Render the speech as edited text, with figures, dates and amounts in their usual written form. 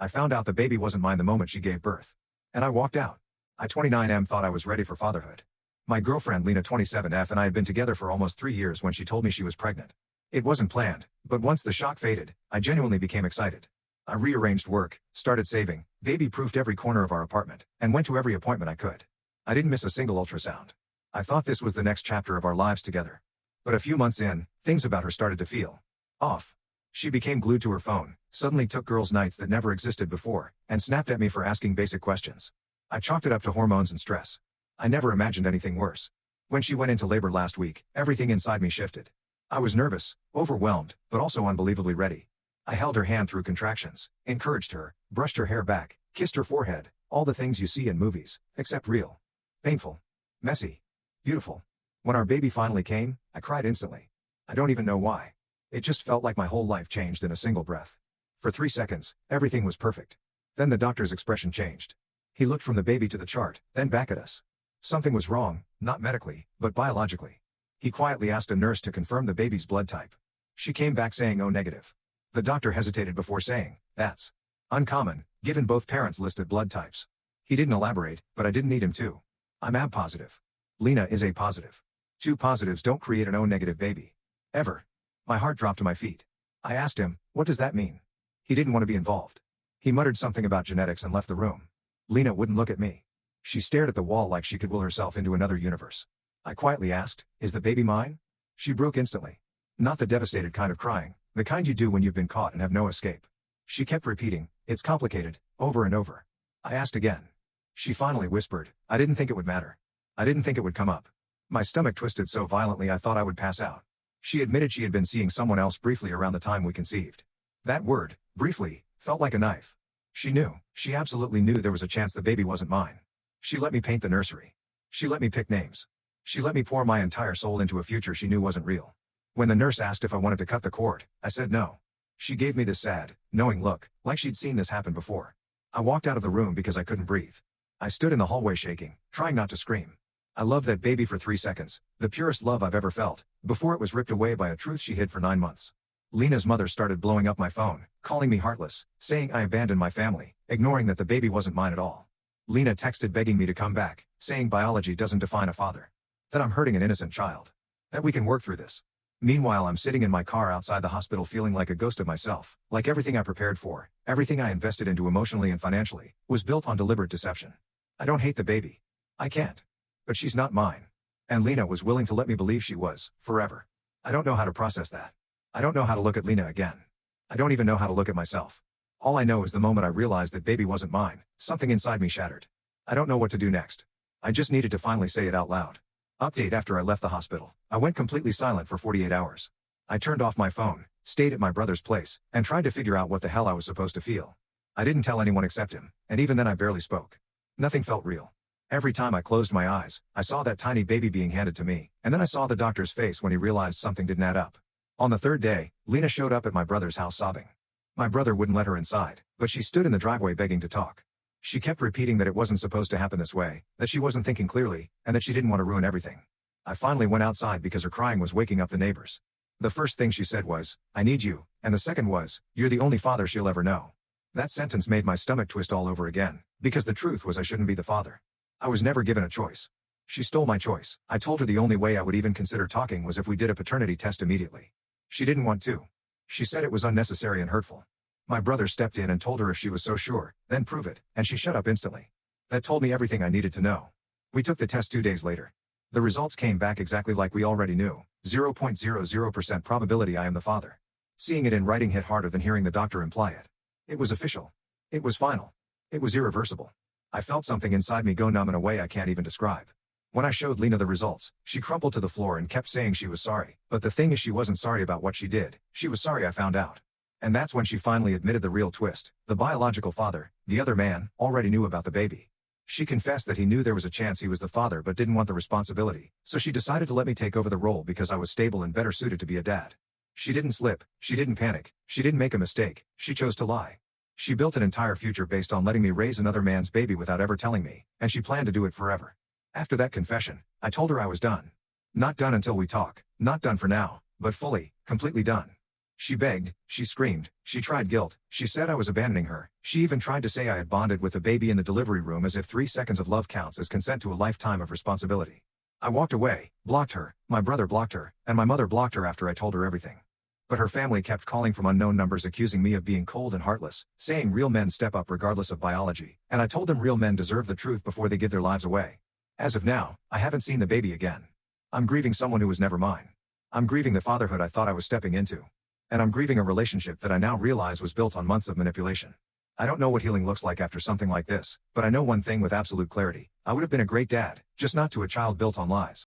I found out the baby wasn't mine the moment she gave birth. And I walked out. I 29M thought I was ready for fatherhood. My girlfriend Lena 27F and I had been together for almost 3 years when she told me she was pregnant. It wasn't planned, but once the shock faded, I genuinely became excited. I rearranged work, started saving, baby-proofed every corner of our apartment, and went to every appointment I could. I didn't miss a single ultrasound. I thought this was the next chapter of our lives together. But a few months in, things about her started to feel off. She became glued to her phone, suddenly took girls' nights that never existed before, and snapped at me for asking basic questions. I chalked it up to hormones and stress. I never imagined anything worse. When she went into labor last week, everything inside me shifted. I was nervous, overwhelmed, but also unbelievably ready. I held her hand through contractions, encouraged her, brushed her hair back, kissed her forehead, all the things you see in movies, except real. Painful. Messy. Beautiful. When our baby finally came, I cried instantly. I don't even know why. It just felt like my whole life changed in a single breath. For 3 seconds, everything was perfect. Then the doctor's expression changed. He looked from the baby to the chart, then back at us. Something was wrong, not medically, but biologically. He quietly asked a nurse to confirm the baby's blood type. She came back saying O negative. The doctor hesitated before saying, that's uncommon, given both parents listed blood types. He didn't elaborate, but I didn't need him to. I'm AB positive. Lena is A positive. 2 positives don't create an O negative baby. Ever. My heart dropped to my feet. I asked him, what does that mean? He didn't want to be involved. He muttered something about genetics and left the room. Lena wouldn't look at me. She stared at the wall like she could will herself into another universe. I quietly asked, is the baby mine? She broke instantly. Not the devastated kind of crying, the kind you do when you've been caught and have no escape. She kept repeating, it's complicated, over and over. I asked again. She finally whispered, I didn't think it would matter. I didn't think it would come up. My stomach twisted so violently I thought I would pass out. She admitted she had been seeing someone else briefly around the time we conceived. That word, briefly, felt like a knife. She knew, she absolutely knew there was a chance the baby wasn't mine. She let me paint the nursery. She let me pick names. She let me pour my entire soul into a future she knew wasn't real. When the nurse asked if I wanted to cut the cord, I said no. She gave me this sad, knowing look, like she'd seen this happen before. I walked out of the room because I couldn't breathe. I stood in the hallway shaking, trying not to scream. I loved that baby for 3 seconds, the purest love I've ever felt, before it was ripped away by a truth she hid for 9 months. Lena's mother started blowing up my phone, calling me heartless, saying I abandoned my family, ignoring that the baby wasn't mine at all. Lena texted begging me to come back, saying biology doesn't define a father. That I'm hurting an innocent child. That we can work through this. Meanwhile, I'm sitting in my car outside the hospital feeling like a ghost of myself, like everything I prepared for, everything I invested into emotionally and financially, was built on deliberate deception. I don't hate the baby. I can't. But she's not mine. And Lena was willing to let me believe she was, forever. I don't know how to process that. I don't know how to look at Lena again. I don't even know how to look at myself. All I know is the moment I realized that baby wasn't mine, something inside me shattered. I don't know what to do next. I just needed to finally say it out loud. Update: after I left the hospital, I went completely silent for 48 hours. I turned off my phone, stayed at my brother's place, and tried to figure out what the hell I was supposed to feel. I didn't tell anyone except him, and even then I barely spoke. Nothing felt real. Every time I closed my eyes, I saw that tiny baby being handed to me, and then I saw the doctor's face when he realized something didn't add up. On the 3rd day, Lena showed up at my brother's house sobbing. My brother wouldn't let her inside, but she stood in the driveway begging to talk. She kept repeating that it wasn't supposed to happen this way, that she wasn't thinking clearly, and that she didn't want to ruin everything. I finally went outside because her crying was waking up the neighbors. The first thing she said was, I need you, and the second was, you're the only father she'll ever know. That sentence made my stomach twist all over again, because the truth was I shouldn't be the father. I was never given a choice. She stole my choice. I told her the only way I would even consider talking was if we did a paternity test immediately. She didn't want to. She said it was unnecessary and hurtful. My brother stepped in and told her if she was so sure, then prove it, and she shut up instantly. That told me everything I needed to know. We took the test 2 days later. The results came back exactly like we already knew, 0.00% probability I am the father. Seeing it in writing hit harder than hearing the doctor imply it. It was official. It was final. It was irreversible. I felt something inside me go numb in a way I can't even describe. When I showed Lena the results, she crumpled to the floor and kept saying she was sorry, but the thing is she wasn't sorry about what she did, she was sorry I found out. And that's when she finally admitted the real twist. The biological father, the other man, already knew about the baby. She confessed that he knew there was a chance he was the father but didn't want the responsibility, so she decided to let me take over the role because I was stable and better suited to be a dad. She didn't slip, she didn't panic, she didn't make a mistake, she chose to lie. She built an entire future based on letting me raise another man's baby without ever telling me, and she planned to do it forever. After that confession, I told her I was done. Not done until we talk, not done for now, but fully, completely done. She begged, she screamed, she tried guilt, she said I was abandoning her, she even tried to say I had bonded with the baby in the delivery room as if 3 seconds of love counts as consent to a lifetime of responsibility. I walked away, blocked her, my brother blocked her, and my mother blocked her after I told her everything. But her family kept calling from unknown numbers accusing me of being cold and heartless, saying real men step up regardless of biology, and I told them real men deserve the truth before they give their lives away. As of now, I haven't seen the baby again. I'm grieving someone who was never mine. I'm grieving the fatherhood I thought I was stepping into. And I'm grieving a relationship that I now realize was built on months of manipulation. I don't know what healing looks like after something like this, but I know one thing with absolute clarity. I would have been a great dad, just not to a child built on lies.